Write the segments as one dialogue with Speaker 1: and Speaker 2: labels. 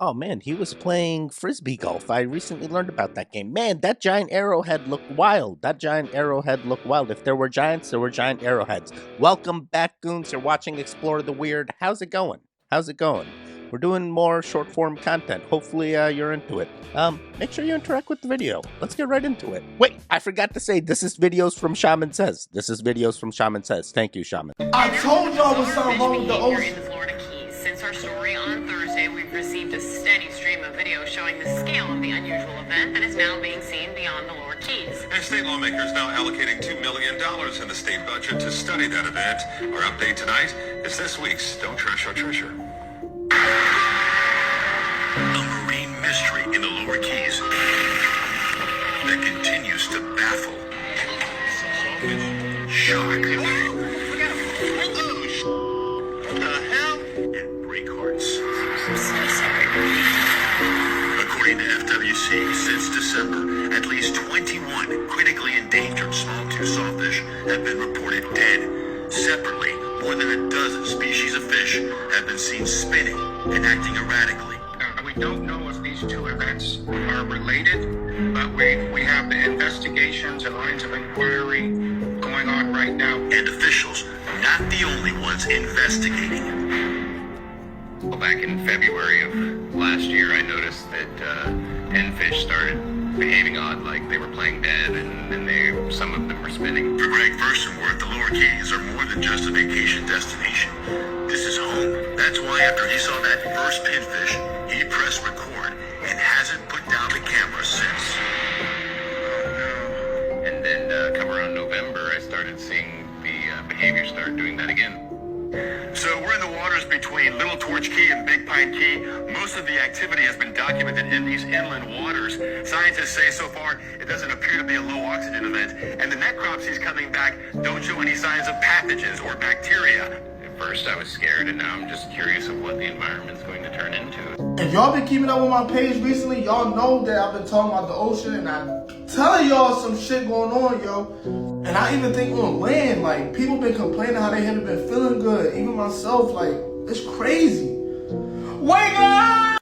Speaker 1: Oh man, he was playing frisbee golf. I recently learned about that game. Man, that giant arrowhead looked wild. That giant arrowhead looked wild. If there were giants, there were giant arrowheads. Welcome back, goons. You're watching Explore the Weird. How's it going? How's it going? We're doing more short form content. Hopefully, you're into it. Make sure you interact with the video. Let's get right into it. Wait, I forgot to say this is videos from Shaman Says. This is videos from Shaman Says. Thank you, Shaman.
Speaker 2: I told y'all was something wrong with the ocean.
Speaker 3: In the Florida Keys. Since our story on Thursday, we've received a steady stream of videos showing the scale of the unusual event that is now being seen beyond the lower Keys.
Speaker 4: And state lawmakers now allocating $2 million in the state budget to study that event. Our update tonight is this week's Don't Trash Our Treasure. A marine mystery in the lower Keys that continues to baffle, shock, what the hell? And break hearts.
Speaker 3: I'm so sorry.
Speaker 4: According to FWC, since December, at least 21 critically endangered small-tooth sawfish have been reported dead. Separately, more than a dozen species of fish have been seen spinning and acting erratically.
Speaker 5: We don't know if these two events are related, but we have the investigations and lines of inquiry going on right now.
Speaker 4: And officials, not the only ones investigating.
Speaker 6: Well, back in February of last year, I noticed that 10 fish started behaving odd, like they were playing dead, and some of them were spinning.
Speaker 4: For Greg Furstenworth, the lower Keys are more than just a vacation destination. This is home. That's why after he saw that first pinfish, he pressed record and hasn't put down the camera since.
Speaker 6: And then come around November, I started seeing the behavior start doing that again.
Speaker 4: So we're in the waters between Little Torch Key and Big Pine Key. Most of the activity has been documented in these inland waters. Scientists say so far it doesn't appear to be a low oxygen event, and the necropsies coming back don't show any signs of pathogens or bacteria.
Speaker 6: At first I was scared, and now I'm just curious of what the environment's going to turn into.
Speaker 2: If y'all been keeping up with my page recently, y'all know that I've been talking about the ocean and I'm telling y'all some shit going on, yo. And I even think on land, like, people been complaining how they haven't been feeling good. Even myself, like, it's crazy. Wake up!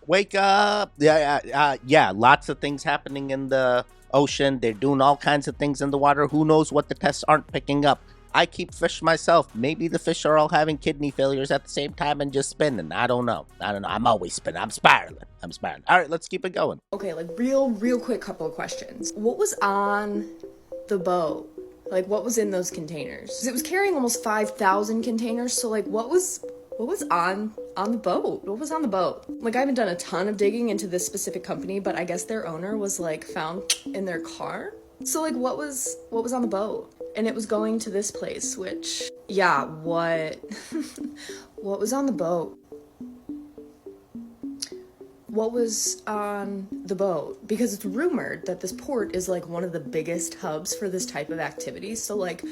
Speaker 1: Wake up! Yeah, lots of things happening in the ocean. They're doing all kinds of things in the water. Who knows what the tests aren't picking up? I keep fish myself. Maybe the fish are all having kidney failures at the same time and just spinning. I don't know. I'm always spinning. I'm spiraling. All right, let's keep it going.
Speaker 7: Okay, like real quick couple of questions. What was on the boat? Like, what was in those containers? 'Cause it was carrying almost 5,000 containers, so like what was on the boat? What was on the boat? Like, I haven't done a ton of digging into this specific company, but I guess their owner was like found in their car. So like what was on the boat? And it was going to this place, which, yeah, what was on the boat? What was on the boat? Because it's rumored that this port is like one of the biggest hubs for this type of activity. So like,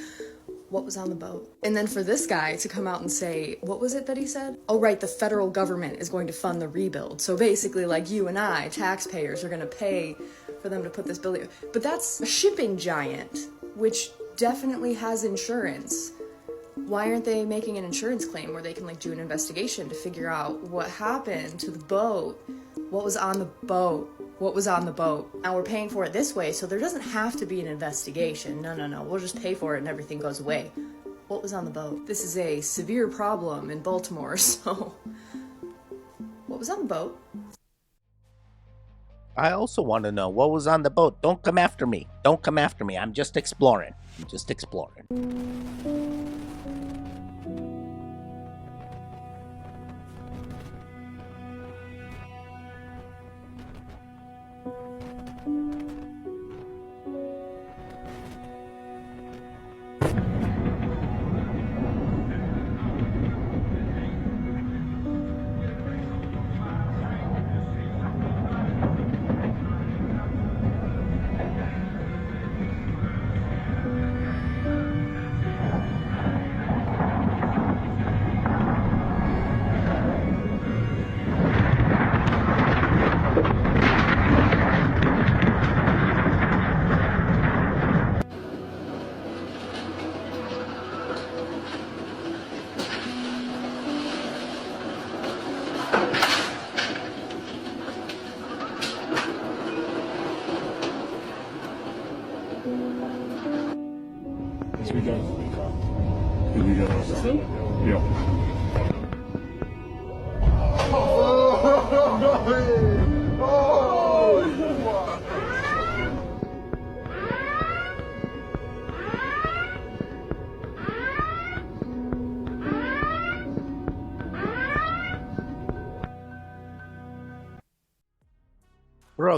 Speaker 7: what was on the boat? And then for this guy to come out and say, what was it that he said? Oh, right, the federal government is going to fund the rebuild. So basically, like, you and I, taxpayers, are going to pay for them to put this building. But that's a shipping giant, which definitely has insurance. Why aren't they making an insurance claim where they can like do an investigation to figure out what happened to the boat? What was on the boat? What was on the boat? Now we're paying for it this way, so there doesn't have to be an investigation. No. We'll just pay for it and everything goes away. What was on the boat? This is a severe problem in Baltimore, so what was on the boat?
Speaker 1: I also want to know what was on the boat. Don't come after me. I'm just exploring. Bro,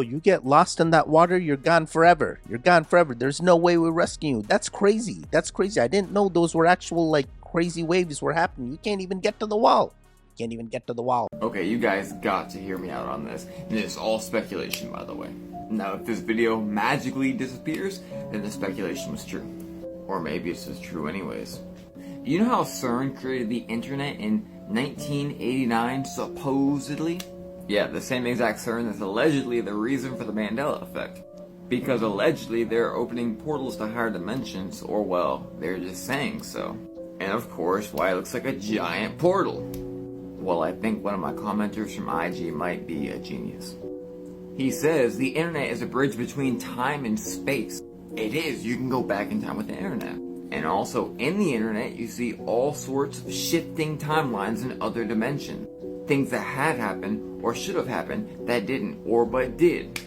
Speaker 1: you get lost in that water, you're gone forever. You're gone forever. There's no way we rescue you. That's crazy. That's crazy. I didn't know those were actual, like, crazy waves were happening. You can't even get to the wall. You can't even get to the wall.
Speaker 8: Okay, you guys got to hear me out on this. And it's all speculation, by the way. Now, if this video magically disappears, then the speculation was true. Or maybe it's just true anyways. You know how CERN created the internet in 1989, supposedly? Yeah, the same exact CERN that's allegedly the reason for the Mandela effect. Because allegedly they're opening portals to higher dimensions, or well, they're just saying so. And of course, why it looks like a giant portal. Well, I think one of my commenters from IG might be a genius. He says the internet is a bridge between time and space. It is, you can go back in time with the internet. And also in the internet you see all sorts of shifting timelines in other dimensions. Things that had happened or should have happened that didn't or but did.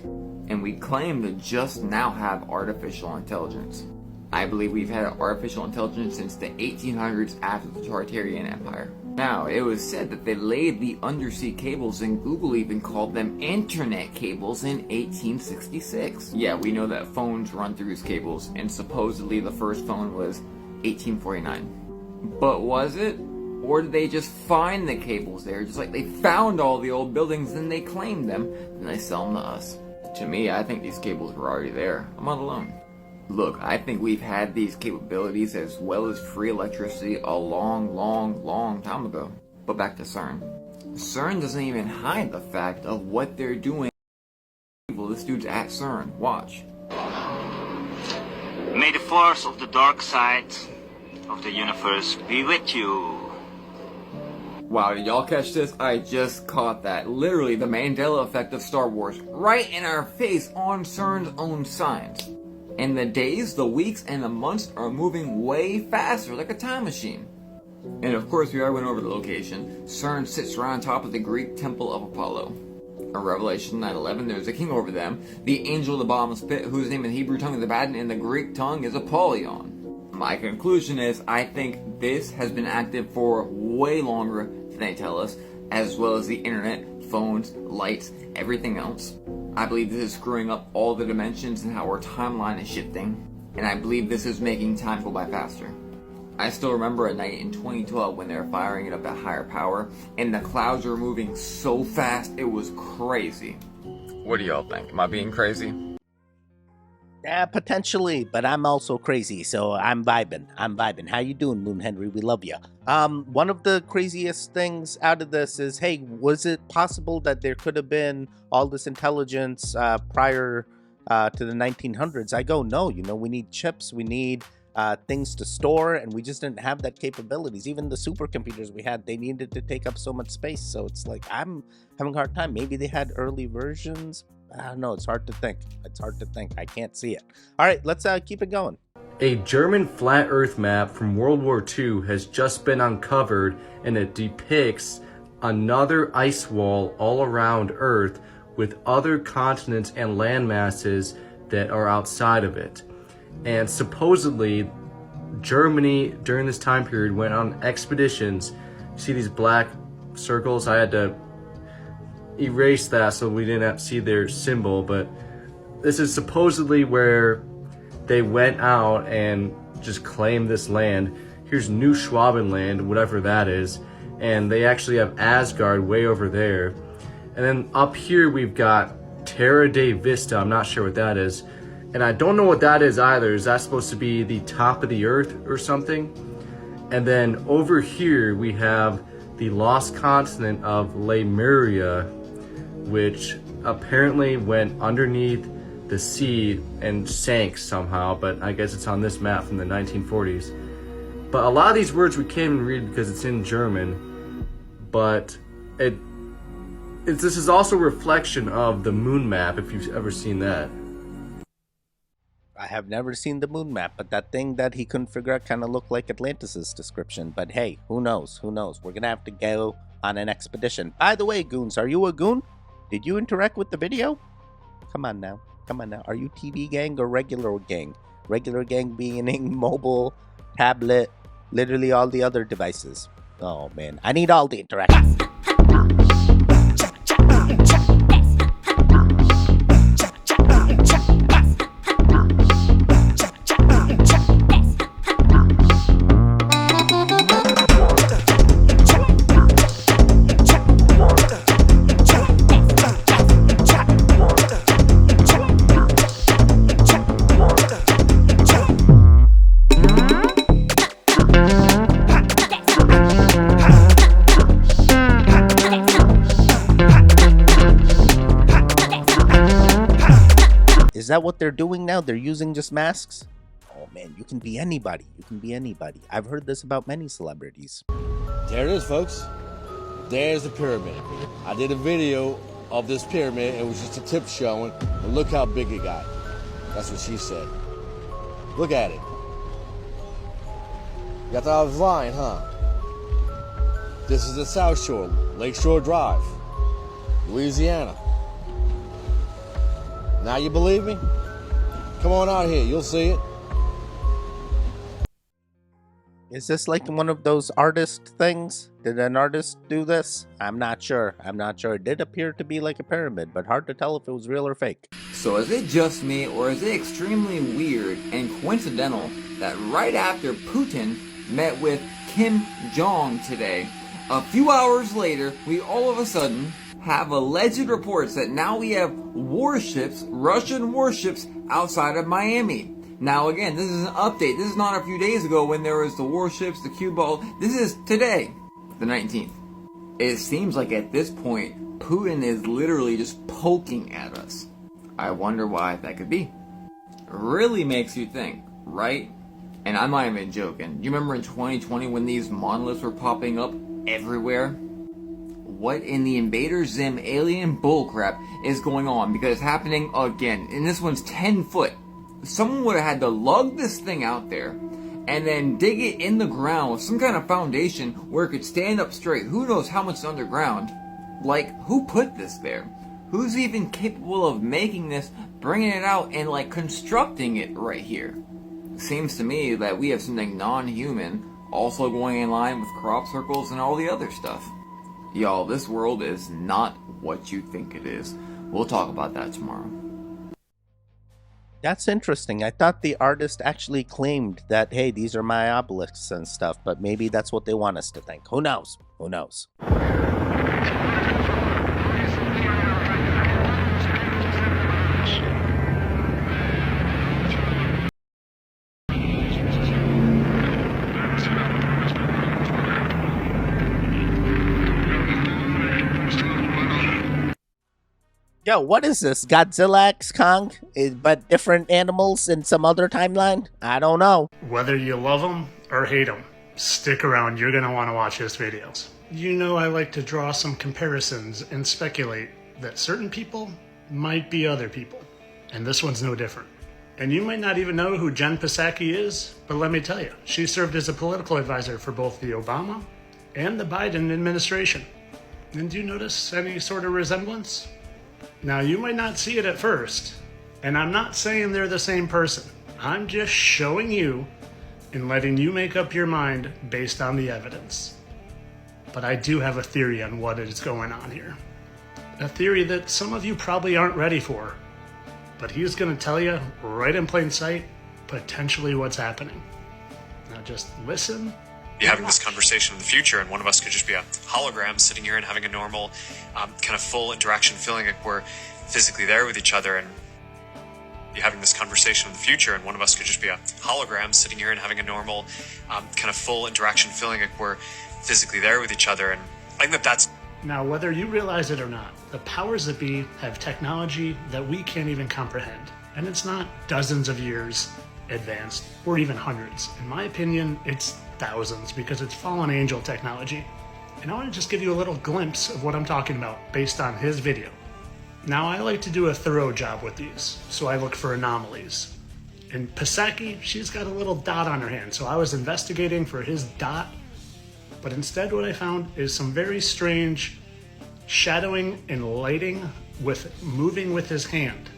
Speaker 8: And we claim to just now have artificial intelligence. I believe we've had artificial intelligence since the 1800s after the Tartarian Empire. Now, it was said that they laid the undersea cables, and Google even called them internet cables in 1866. Yeah, we know that phones run through these cables, and supposedly the first phone was 1849. But was it? Or did they just find the cables there, just like they found all the old buildings, then they claimed them, and they sell them to us? To me, I think these cables were already there. I'm not alone. Look, I think we've had these capabilities as well as free electricity a long time ago. But back to CERN. CERN doesn't even hide the fact of what they're doing. This dude's at CERN. Watch.
Speaker 9: May the force of the dark side of the universe be with you.
Speaker 8: Wow, did y'all catch this? I just caught that. Literally the Mandela effect of Star Wars. Right in our face on CERN's own signs. And the days, the weeks, and the months are moving way faster, like a time machine. And of course, we already went over the location. CERN sits right on top of the Greek temple of Apollo. In Revelation 9:11, there's a king over them, the angel of the bottomless pit, whose name in Hebrew tongue is Abaddon, and the Greek tongue is Apollyon. My conclusion is, I think this has been active for way longer than they tell us, as well as the internet, phones, lights, everything else. I believe this is screwing up all the dimensions and how our timeline is shifting, and I believe this is making time go by faster. I still remember a night in 2012 when they were firing it up at higher power, and the clouds were moving so fast, it was crazy. What do y'all think? Am I being crazy?
Speaker 1: Yeah, potentially, but I'm also crazy, so I'm vibing. How you doing, Moon Henry? We love you. One of the craziest things out of this is, hey, was it possible that there could have been all this intelligence prior to the 1900s? I go, no. You know, we need chips, we need things to store, and we just didn't have that capabilities. Even the supercomputers we had, they needed to take up so much space. So it's like, I'm having a hard time. Maybe they had early versions. I don't know. It's hard to think. I can't see it. All right, let's keep it going.
Speaker 10: A German flat earth map from World War II has just been uncovered, and it depicts another ice wall all around Earth with other continents and land masses that are outside of it. And supposedly, Germany during this time period went on expeditions. You see these black circles? I had to erase that so we didn't have to see their symbol, but this is supposedly where they went out and just claimed this land. Here's New Schwabenland, whatever that is, and they actually have Asgard way over there. And then up here we've got Terra de Vista. I'm not sure what that is, and I don't know what that is either. Is that supposed to be the top of the earth or something? And then over here we have the lost continent of Lemuria, which apparently went underneath the sea and sank somehow, but I guess it's on this map from the 1940s. But a lot of these words we can't even read because it's in German, but this is also a reflection of the moon map, if you've ever seen that.
Speaker 1: I have never seen the moon map, but that thing that he couldn't figure out kind of looked like Atlantis' description. But hey, who knows? We're going to have to go on an expedition. By the way, goons, are you a goon? Did you interact with the video? Come on now. Are you TV gang or regular gang? Regular gang meaning mobile, tablet, literally all the other devices. Oh man, I need all the interactions. Is that what they're doing now? They're using just masks? Oh man, you can be anybody. I've heard this about many celebrities.
Speaker 11: There it is, folks. There's the pyramid. I did a video of this pyramid. It was just a tip showing. And look how big it got. That's what she said. Look at it. You thought I was lying, huh? This is the South Shore, Lakeshore Drive, Louisiana. Now you believe me? Come on out here, you'll see it.
Speaker 1: Is this like one of those artist things? Did an artist do this? I'm not sure. It did appear to be like a pyramid, but hard to tell if it was real or fake.
Speaker 8: So is it just me, or is it extremely weird and coincidental that right after Putin met with Kim Jong today, a few hours later, we all of a sudden have alleged reports that now we have warships, Russian warships, outside of Miami. Now again, this is an update. This is not a few days ago when there was the warships, the cue ball. This is today, the 19th. It seems like at this point, Putin is literally just poking at us. I wonder why that could be. Really makes you think, right? And I'm not even joking. Do you remember in 2020 when these monoliths were popping up everywhere? What in the Invader Zim alien bullcrap is going on? Because it's happening again. And this one's 10 foot. Someone would have had to lug this thing out there and then dig it in the ground with some kind of foundation where it could stand up straight. Who knows how much is underground? Like, who put this there? Who's even capable of making this, bringing it out, and like constructing it right here? Seems to me that we have something non-human also going in line with crop circles and all the other stuff. Y'all, this world is not what you think it is. We'll talk about that tomorrow.
Speaker 1: That's interesting. I thought the artist actually claimed that, hey, these are my obelisks and stuff, but maybe that's what they want us to think. Who knows? Yo, what is this? Godzilla x Kong? But different animals in some other timeline? I don't know.
Speaker 12: Whether you love them or hate them, stick around. You're going to want to watch his videos. You know I like to draw some comparisons and speculate that certain people might be other people. And this one's no different. And you might not even know who Jen Psaki is, but let me tell you, she served as a political advisor for both the Obama and the Biden administration. And do you notice any sort of resemblance? Now, you might not see it at first, and I'm not saying they're the same person. I'm just showing you and letting you make up your mind based on the evidence. But I do have a theory on what is going on here. A theory that some of you probably aren't ready for, but he's going to tell you right in plain sight potentially what's happening. Now just listen.
Speaker 13: Be having this conversation in the future, and one of us could just be a hologram sitting here and having a normal kind of full interaction, feeling like we're physically there with each other, and be having this conversation in the future, and one of us could just be a hologram sitting here and having a normal kind of full interaction, feeling like we're physically there with each other. And I think that's...
Speaker 12: Now, whether you realize it or not, the powers that be have technology that we can't even comprehend, and it's not dozens of years advanced, or even hundreds. In my opinion, it's thousands, because it's fallen angel technology. And I want to just give you a little glimpse of what I'm talking about based on his video. Now, I like to do a thorough job with these, so I look for anomalies. And Psaki, she's got a little dot on her hand, so I was investigating for his dot, but instead what I found is some very strange shadowing and lighting with moving with his hand.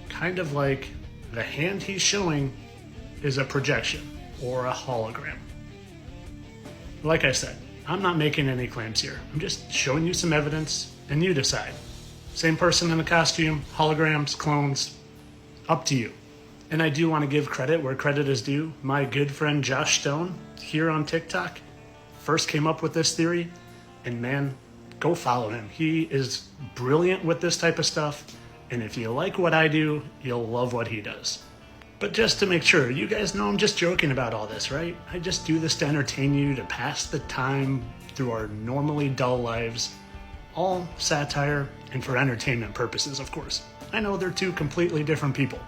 Speaker 12: Kind of like the hand he's showing is a projection or a hologram. Like I said, I'm not making any claims here. I'm just showing you some evidence and you decide. Same person in the costume, holograms, clones, up to you. And I do want to give credit where credit is due. My good friend Josh Stone here on TikTok first came up with this theory, and man, go follow him. He is brilliant with this type of stuff, and if you like what I do, you'll love what he does. But just to make sure, you guys know I'm just joking about all this, right? I just do this to entertain you, to pass the time through our normally dull lives. All satire and for entertainment purposes, of course. I know they're two completely different people.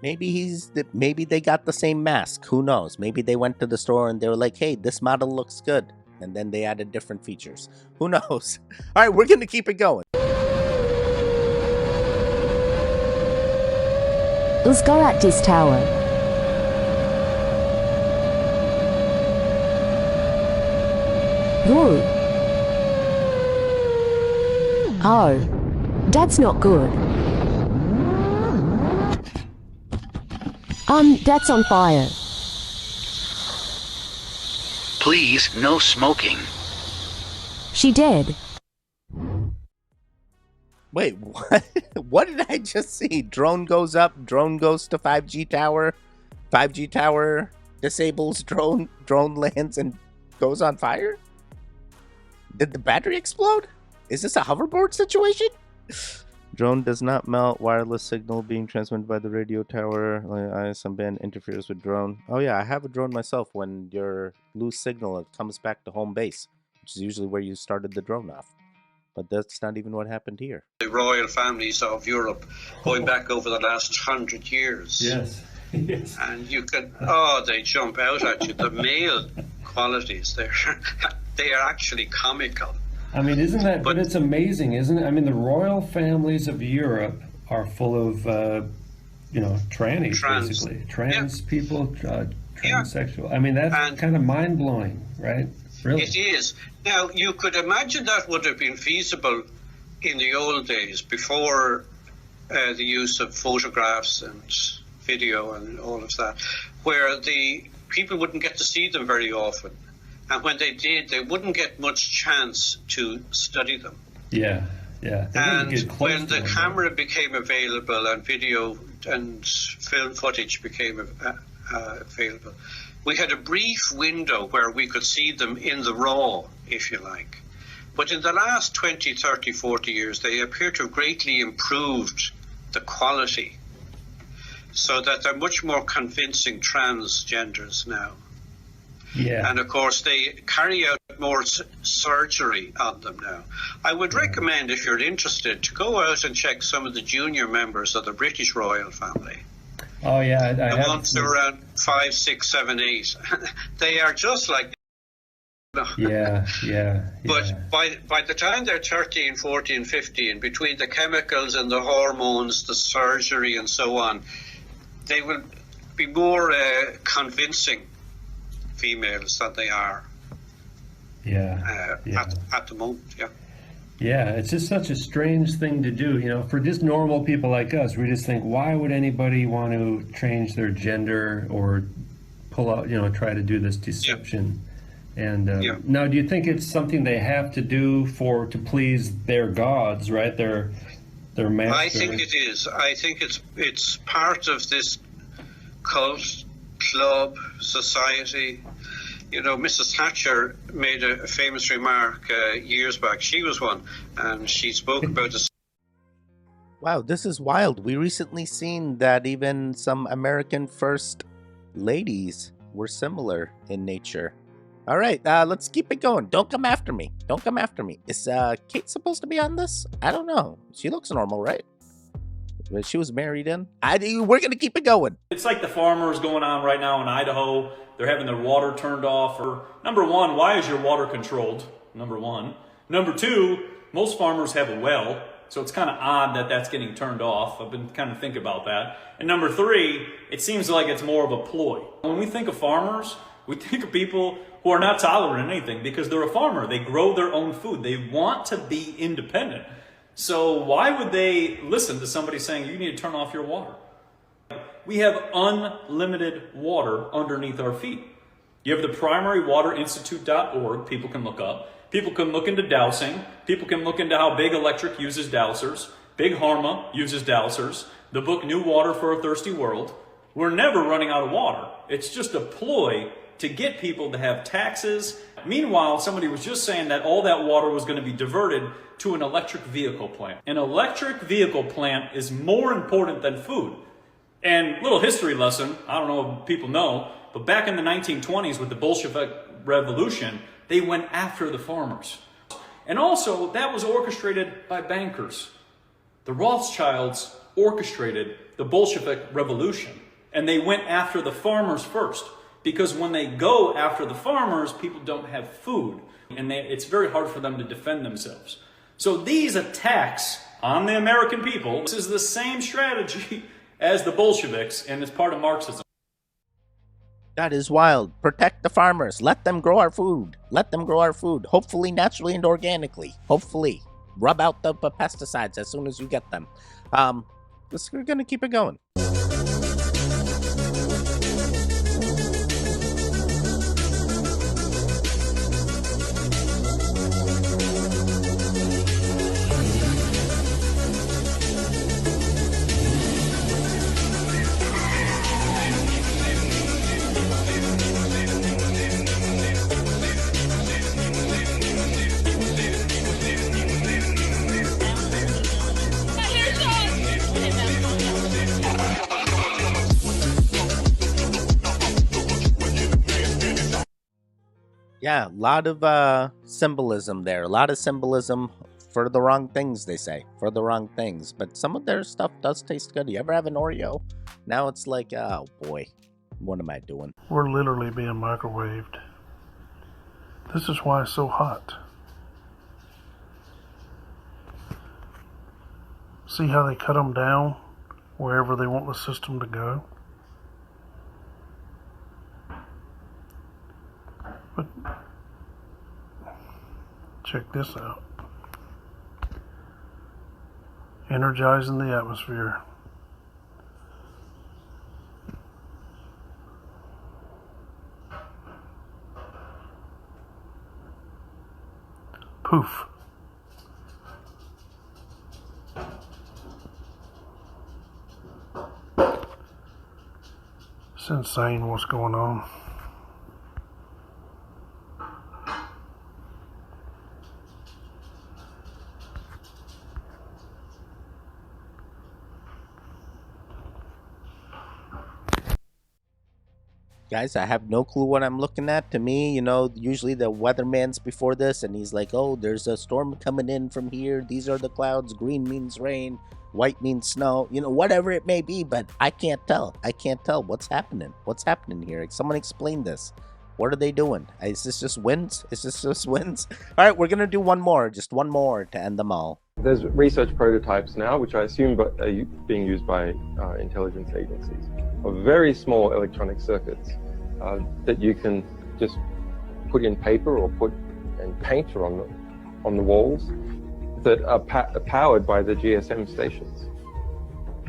Speaker 1: Maybe they got the same mask. Who knows? Maybe they went to the store and they were like, hey, this model looks good. And then they added different features. Who knows? All right, we're going to keep it going.
Speaker 14: Let's go at this tower. Good. Oh, that's not good. That's on fire.
Speaker 9: Please, no smoking.
Speaker 14: She did.
Speaker 1: Wait, what? What did I just see? Drone goes up, drone goes to 5G tower, 5G tower disables drone, drone lands and goes on fire? Did the battery explode? Is this a hoverboard situation? Drone does not melt. Wireless signal being transmitted by the radio tower. ISM band interferes with drone. Oh yeah, I have a drone myself. When you lose signal, it comes back to home base, which is usually where you started the drone off. But that's not even what happened here.
Speaker 15: The royal families of Europe going back over the last 100 years.
Speaker 16: Yes. Yes.
Speaker 15: And you can, they jump out at you. The male qualities, they are actually comical.
Speaker 16: I mean, isn't that, but it's amazing, isn't it? I mean, the royal families of Europe are full of, trannies, basically. Trans people, transsexual. I mean, that's kind of mind-blowing, right? Really?
Speaker 15: It is. Now, you could imagine that would have been feasible in the old days, before the use of photographs and video and all of that, where the people wouldn't get to see them very often. And when they did, they wouldn't get much chance to study them.
Speaker 16: Yeah, yeah.
Speaker 15: And when the camera became available and video and film footage became available, we had a brief window where we could see them in the raw, if you like. But in the last 20, 30, 40 years, they appear to have greatly improved the quality so that they're much more convincing transgenders now.
Speaker 16: Yeah.
Speaker 15: And of course, they carry out more surgery on them now. I would recommend, if you're interested, to go out and check some of the junior members of the British royal family.
Speaker 16: Oh, yeah.
Speaker 15: The ones who are around 5, 6, 7, 8. They are just like...
Speaker 16: Yeah.
Speaker 15: But by the time they're 13, 14, 15, between the chemicals and the hormones, the surgery and so on, they will be more convincing females than they are at the moment.
Speaker 16: Yeah, it's just such a strange thing to do, for just normal people like us. We just think, why would anybody want to change their gender or pull out, try to do this deception? And now, do you think it's something they have to do to please their gods, right? Their master?
Speaker 15: I think it is. I think it's part of this cult, club, society. Mrs. Thatcher made a famous remark years back. She was one, and she spoke about this.
Speaker 1: Wow, this is wild. We recently seen that even some American first ladies were similar in nature. All right, let's keep it going. Don't come after me. Don't come after me. Is Kate supposed to be on this? I don't know. She looks normal, right? She was married in. We're going to keep it going.
Speaker 17: It's like the farmers going on right now in Idaho. They're having their water turned off. Number one, why is your water controlled? Number one. Number two, most farmers have a well, so it's kind of odd that that's getting turned off. I've been kind of thinking about that. And number three, it seems like it's more of a ploy. When we think of farmers, we think of people who are not tolerant of anything because they're a farmer. They grow their own food. They want to be independent. So why would they listen to somebody saying you need to turn off your water? We have unlimited water underneath our feet. You have the primarywaterinstitute.org, people can look up. People can look into dowsing. People can look into how Big Electric uses dowsers. Big Pharma uses dowsers. The book New Water for a Thirsty World. We're never running out of water. It's just a ploy to get people to have taxes. Meanwhile, somebody was just saying that all that water was going to be diverted to an electric vehicle plant. An electric vehicle plant is more important than food. And little history lesson, I don't know if people know, but back in the 1920s with the Bolshevik Revolution, they went after the farmers. And also, that was orchestrated by bankers. The Rothschilds orchestrated the Bolshevik Revolution, and they went after the farmers first. Because when they go after the farmers, people don't have food, and it's very hard for them to defend themselves. So these attacks on the American people, this is the same strategy as the Bolsheviks, and it's part of Marxism.
Speaker 1: That is wild. Protect the farmers. Let them grow our food. Let them grow our food. Hopefully naturally and organically. Hopefully. Rub out the pesticides as soon as you get them. We're going to keep it going. Yeah, a lot of symbolism there. A lot of symbolism for the wrong things, they say. For the wrong things. But some of their stuff does taste good. You ever have an Oreo? Now it's like, oh boy, what am I doing?
Speaker 18: We're literally being microwaved. This is why it's so hot. See how they cut them down wherever they want the system to go? But check this out. Energizing the atmosphere. Poof. It's insane what's going on.
Speaker 1: Guys, I have no clue what I'm looking at. To me, you know, usually the weatherman's before this and he's like, oh, there's a storm coming in from here. These are the clouds. Green means rain. White means snow. You know, whatever it may be, but I can't tell. I can't tell what's happening. What's happening here? Someone explain this. What are they doing? Is this just winds? Is this just winds? All right, we're going to do one more. Just one more to end them all.
Speaker 19: There's research prototypes now, which I assume are being used by intelligence agencies, of very small electronic circuits that you can just put in paper or put in paint or on the walls that are powered by the GSM stations.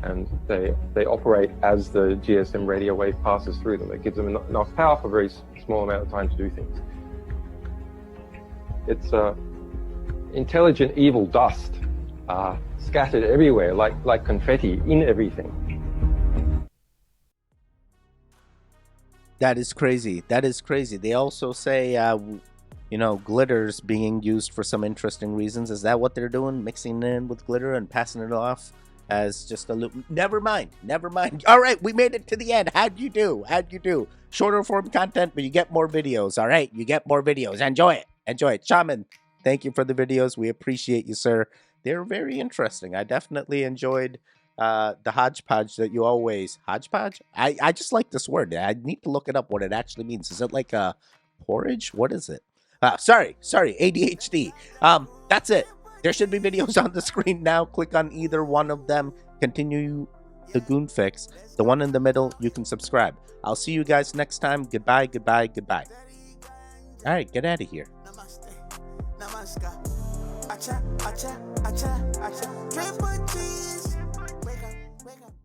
Speaker 19: And they operate as the GSM radio wave passes through them. It gives them enough power for a very small amount of time to do things. It's intelligent evil dust scattered everywhere like confetti in everything.
Speaker 1: That is crazy. That is crazy. They also say, you know, glitter's being used for some interesting reasons. Is that what they're doing? Mixing it in with glitter and passing it off as just a little... Never mind. Never mind. All right, we made it to the end. How'd you do? How'd you do? Shorter form content, but you get more videos. All right, you get more videos. Enjoy it. Enjoy it. Shaman, thank you for the videos. We appreciate you, sir. They're very interesting. I definitely enjoyed the hodgepodge that you always... Hodgepodge? I just like this word. I need to look it up what it actually means. Is it like a porridge? What is it? Sorry, ADHD. That's it. There should be videos on the screen now. Click on either one of them. Continue the Goon Fix. The one in the middle, you can subscribe. I'll see you guys next time. Goodbye, goodbye, goodbye. All right, get out of here.
Speaker 20: Namaskar. Acha, acha, acha, acha. Triple cheese.